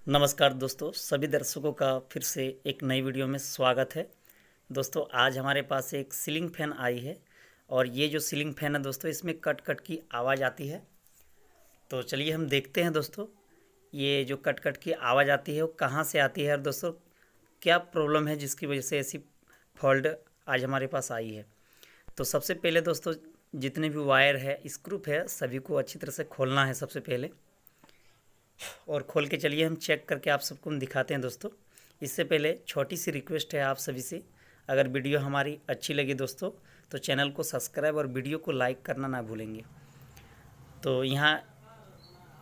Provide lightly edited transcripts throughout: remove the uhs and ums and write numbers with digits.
नमस्कार दोस्तों, सभी दर्शकों का फिर से एक नई वीडियो में स्वागत है। दोस्तों आज हमारे पास एक सीलिंग फैन आई है और ये जो सीलिंग फैन है दोस्तों, इसमें कट कट की आवाज़ आती है। तो चलिए हम देखते हैं दोस्तों, ये जो कट कट की आवाज़ आती है वो कहाँ से आती है और दोस्तों क्या प्रॉब्लम है जिसकी वजह से ऐसी फॉल्ट आज हमारे पास आई है। तो सबसे पहले दोस्तों, जितने भी वायर है, स्क्रू है, सभी को अच्छी तरह से खोलना है सबसे पहले। और खोल के चलिए हम चेक करके आप सबको हम दिखाते हैं दोस्तों। इससे पहले छोटी सी रिक्वेस्ट है आप सभी से, अगर वीडियो हमारी अच्छी लगी दोस्तों तो चैनल को सब्सक्राइब और वीडियो को लाइक करना ना भूलेंगे। तो यहाँ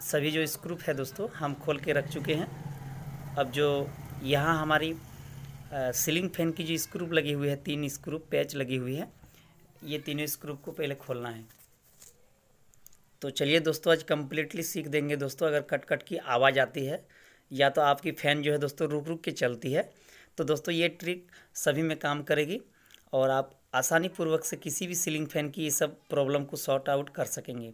सभी जो स्क्रू है दोस्तों हम खोल के रख चुके हैं। अब जो यहाँ हमारी सीलिंग फैन की जो स्क्रू लगी हुई है, 3 स्क्रू पैच लगी हुई है, ये तीनों स्क्रू को पहले खोलना है। तो चलिए दोस्तों आज कम्प्लीटली सीख देंगे दोस्तों। अगर कट कट की आवाज़ आती है या तो आपकी फ़ैन जो है दोस्तों रुक रुक के चलती है, तो दोस्तों ये ट्रिक सभी में काम करेगी और आप आसानी पूर्वक से किसी भी सीलिंग फ़ैन की ये सब प्रॉब्लम को सॉर्ट आउट कर सकेंगे।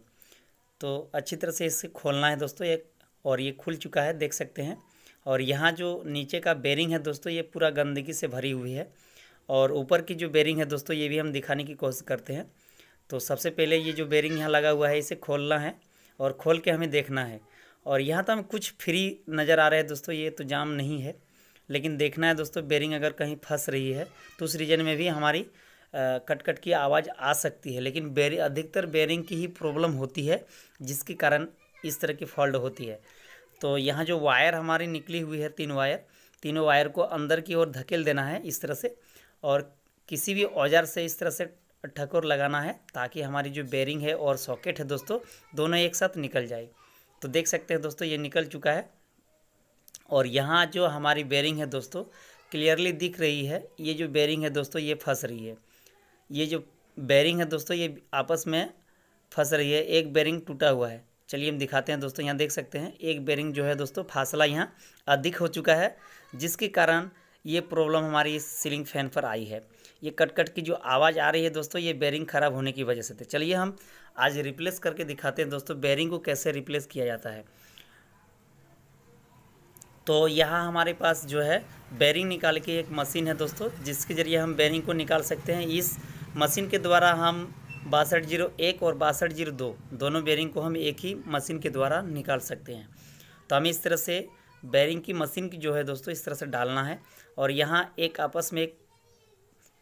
तो अच्छी तरह से इसे खोलना है दोस्तों एक, और ये खुल चुका है देख सकते हैं। और यहाँ जो नीचे का बेरिंग है दोस्तों ये पूरा गंदगी से भरी हुई है, और ऊपर की जो बेरिंग है दोस्तों ये भी हम दिखाने की कोशिश करते हैं। तो सबसे पहले ये जो बेरिंग यहाँ लगा हुआ है इसे खोलना है और खोल के हमें देखना है। और यहाँ तो हमें कुछ फ्री नज़र आ रहा है दोस्तों, ये तो जाम नहीं है, लेकिन देखना है दोस्तों बेरिंग अगर कहीं फंस रही है तो उस रीजन में भी हमारी कट कट की आवाज़ आ सकती है। लेकिन अधिकतर बेरिंग की ही प्रॉब्लम होती है जिसके कारण इस तरह की फॉल्ट होती है। तो यहाँ जो वायर हमारी निकली हुई है 3 वायर, तीनों वायर को अंदर की ओर धकेल देना है इस तरह से, और किसी भी औजार से इस तरह से ठकोर लगाना है ताकि हमारी जो बेरिंग है और सॉकेट है दोस्तों दोनों एक साथ निकल जाए। तो देख सकते हैं दोस्तों ये निकल चुका है। और यहाँ जो हमारी बेरिंग है दोस्तों क्लियरली दिख रही है, ये जो बेरिंग है दोस्तों ये फंस रही है। ये जो बेरिंग है दोस्तों ये आपस में फंस रही है, एक बेरिंग टूटा हुआ है। चलिए हम दिखाते हैं दोस्तों, यहाँ देख सकते हैं एक बेरिंग जो है दोस्तों फासला यहाँ अधिक हो चुका है, जिसके कारण ये प्रॉब्लम हमारी इस सीलिंग फैन पर आई है। ये कट कट की जो आवाज़ आ रही है दोस्तों ये बेरिंग ख़राब होने की वजह से थे। चलिए हम आज रिप्लेस करके दिखाते हैं दोस्तों बेरिंग को कैसे रिप्लेस किया जाता है। तो यहाँ हमारे पास जो है बेरिंग निकाल के एक मशीन है दोस्तों, जिसके ज़रिए हम बेरिंग को निकाल सकते हैं। इस मशीन के द्वारा हम 6201 और 6202 दोनों बेरिंग को हम एक ही मशीन के द्वारा निकाल सकते हैं। तो हमें इस तरह से बेरिंग की मशीन की जो है दोस्तों इस तरह से डालना है, और यहाँ एक आपस में एक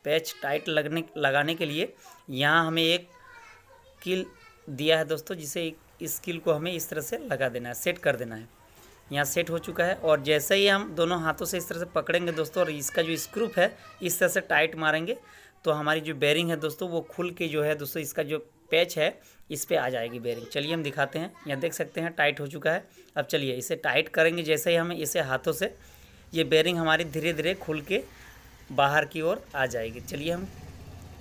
पैच टाइट लगाने के लिए यहाँ हमें एक कील दिया है दोस्तों, जिसे इस कील को हमें इस तरह से लगा देना है, सेट कर देना है। यहाँ सेट हो चुका है, और जैसे ही हम दोनों हाथों से इस तरह से पकड़ेंगे दोस्तों और इसका जो स्क्रू है इस तरह से टाइट मारेंगे तो हमारी जो बेरिंग है दोस्तों वो खुल के जो है दोस्तों इसका जो पैच है इस पे आ जाएगी बेरिंग। चलिए हम दिखाते हैं, यहाँ देख सकते हैं टाइट हो चुका है। अब चलिए इसे टाइट करेंगे, जैसे ही हमें इसे हाथों से ये बेरिंग हमारी धीरे धीरे खुल के बाहर की ओर आ जाएगी। चलिए हम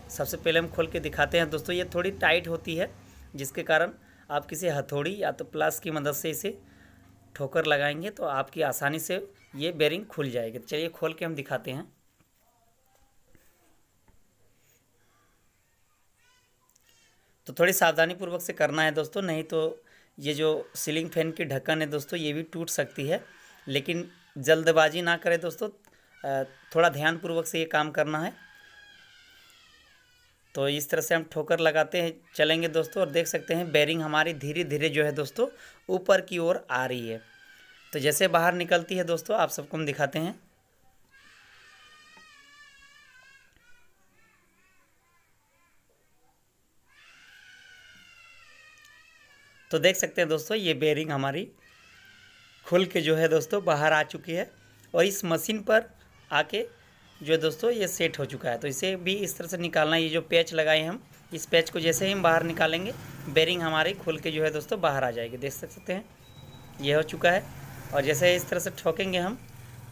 सबसे पहले हम खोल के दिखाते हैं दोस्तों। ये थोड़ी टाइट होती है जिसके कारण आप किसी हथौड़ी या तो प्लास की मदद से इसे ठोकर लगाएंगे तो आपकी आसानी से ये बेरिंग खुल जाएगी। चलिए खोल के हम दिखाते हैं। तो थोड़ी सावधानी पूर्वक से करना है दोस्तों, नहीं तो ये जो सीलिंग फैन की ढक्कन है दोस्तों ये भी टूट सकती है। लेकिन जल्दबाजी ना करें दोस्तों, थोड़ा ध्यानपूर्वक से ये काम करना है। तो इस तरह से हम ठोकर लगाते हैं चलेंगे दोस्तों, और देख सकते हैं बेरिंग हमारी धीरे धीरे जो है दोस्तों ऊपर की ओर आ रही है। तो जैसे बाहर निकलती है दोस्तों आप सबको हम दिखाते हैं। तो देख सकते हैं दोस्तों ये बेरिंग हमारी खुल के जो है दोस्तों बाहर आ चुकी है, और इस मशीन पर आके जो है दोस्तों ये सेट हो चुका है। तो इसे भी इस तरह से निकालना है। ये जो पैच लगाए हम, इस पैच को जैसे ही हम बाहर निकालेंगे बेरिंग हमारी खुल के जो है दोस्तों बाहर आ जाएगी। देख सकते हैं ये हो चुका है, और जैसे इस तरह से ठोकेंगे हम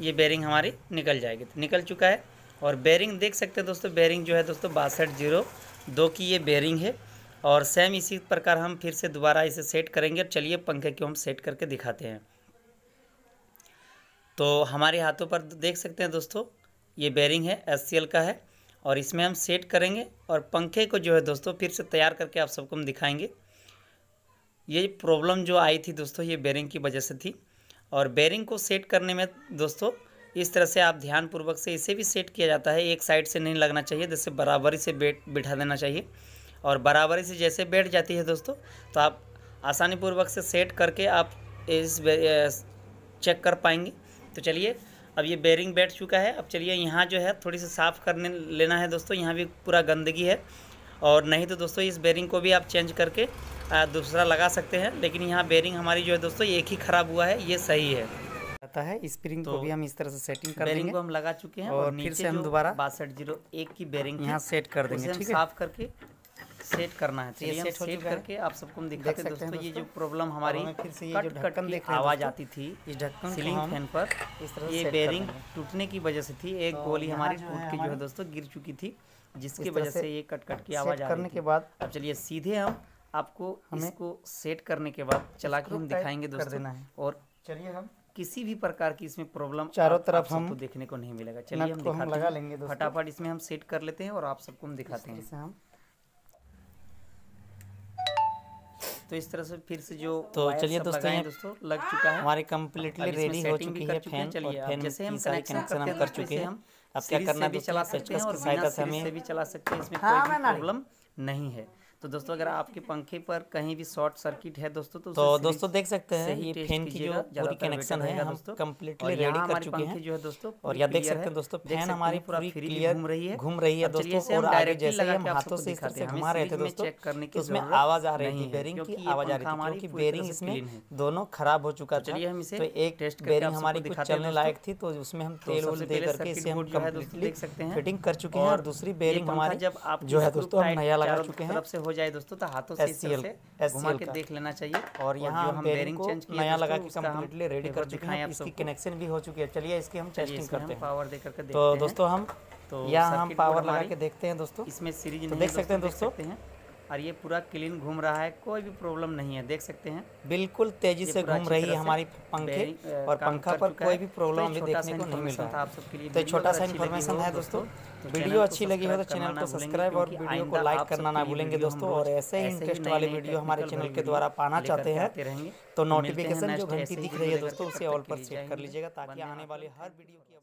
ये बेरिंग हमारी निकल जाएगी। तो निकल चुका है, और बेरिंग देख सकते हैं दोस्तों बेरिंग जो है दोस्तों 6202 की ये बेरिंग है। और सेम इसी प्रकार हम फिर से दोबारा इसे सेट करेंगे। और चलिए पंखे को हम सेट करके दिखाते हैं। तो हमारे हाथों पर देख सकते हैं दोस्तों ये बेरिंग है, SCL का है, और इसमें हम सेट करेंगे और पंखे को जो है दोस्तों फिर से तैयार करके आप सबको हम दिखाएंगे। ये प्रॉब्लम जो आई थी दोस्तों ये बेरिंग की वजह से थी, और बेरिंग को सेट करने में दोस्तों इस तरह से आप ध्यानपूर्वक से इसे भी सेट किया जाता है। एक साइड से नहीं लगना चाहिए, जैसे बराबरी से बिठा देना चाहिए। और बराबरी से जैसे बैठ जाती है दोस्तों, तो आप आसानी पूर्वक से सेट करके आप इस चेक कर पाएंगे। तो चलिए, अब ये बेरिंग बैठ चुका है। अब चलिए यहाँ जो है थोड़ी सी साफ़ करने लेना है दोस्तों। यहाँ भी पूरा गंदगी है, और नहीं तो दोस्तों इस बेरिंग को भी आप चेंज करके दूसरा लगा सकते हैं। लेकिन यहाँ बेरिंग हमारी जो है दोस्तों एक ही ख़राब हुआ है, ये सही है आता है। स्प्रिंग को भी हम इस तरह से सेटिंग कर बेरिंग देंगे को हम लगा चुके हैं, और फिर से हम दोबारा 6201 की बेरिंग यहाँ सेट कर देंगे। ठीक है, साफ करके सेट करना है। चलिए हम सेट करके आप सबको हम दिखाते हैं दोस्तों। ये जो प्रॉब्लम हमारी फिर से ये जो ढक्कन देख रहे हैं आवाज़ आती थी इस ढक्कन सीलिंग फैन पर, इस तरह ये बेरिंग टूटने की वजह से थी। एक गोली हमारी टूट के जो है दोस्तों गिर चुकी थी, जिसकी वजह से ये कट की आवाज़ आ रही थी। के बाद अब चलिए सीधे हम आपको इसको सेट करने के बाद चला के हम दिखाएंगे दोस्तों। और चलिए हम किसी भी प्रकार की इसमें प्रॉब्लम चारों तरफ हम देखने को नहीं मिलेगा। चलिए हम दिखाते हैं, फटाफट इसमें हम सेट कर लेते हैं और आप सबको हम दिखाते हैं। तो इस तरह से फिर से जो तो चलिए दोस्तों लग चुका है, हमारी कंप्लीटली रेडी हो चुकी है फैन। और फैन जैसे हम कनेक्शन हम कर चुके हैं। अब क्या करना है दोस्तों, चला सकते हैं और सहायता से हमें भी चला सकते हैं, इसमें कोई भी प्रॉब्लम नहीं है। तो दोस्तों अगर आपके पंखे पर कहीं भी शॉर्ट सर्किट है दोस्तों, तो दोस्तों देख सकते हैं ये फैन की जो पूरी कनेक्शन है हम कंप्लीटली रेडी कर चुके हैं जो है दोस्तों। और यह देख सकते हैं दोस्तों, फैन हमारी पूरी क्लियर घूम रही है दोस्तों। और आगे जैसे हम हाथों से इस तरह से घुमा रहे थे दोस्तों, तो उसमें आवाज आ रही थी, बेरिंग की आवाज आ रही थी, क्योंकि बेरिंग इसमें दोनों खराब हो चुका था। तो एक बेरिंग हमारी कुछ चलने लायक थी, तो उसमें हम तेल वोल दे करके इसे हम कंप्लीटली फिटिंग कर चुके हैं। और दूसरी बेरिंग हमारी जो है दोस्तों हम नया लगा चुके हैं। से हो जाए दोस्तों तो हाथों से घुमा के देख लेना चाहिए। और यहाँ हम बेरिंग को नया लगा के कंप्लीटली रेडी कर चुके हैं। इसकी कनेक्शन भी हो चुकी है। चलिए इसकी हम टेस्टिंग करते हैं, पावर दे करके। तो दोस्तों हम यहाँ हम पावर लगा के देखते हैं दोस्तों। इसमें सीरीज तो देख सकते हैं दोस्तों, और ये पूरा क्लीन घूम रहा है, कोई भी प्रॉब्लम नहीं है, देख सकते हैं बिल्कुल तेजी से घूम रही है हमारी पंखे। और पंखा पर कोई भी प्रॉब्लम अभी देखने को नहीं मिल रहा है। तो छोटा सा इन्फॉर्मेशन है दोस्तों। वीडियो अच्छी लगी हो तो चैनल को सब्सक्राइब और वीडियो को लाइक करना ना भूलेंगे दोस्तों। और ऐसे ही इंटरेस्ट वाली वीडियो हमारे चैनल के द्वारा पाना चाहते हैं तो नोटिफिकेशन जो घंटी दिख रही है दोस्तों, उसे ऑल पर सेट कर लीजिएगा, ताकि आने वाली हर वीडियो की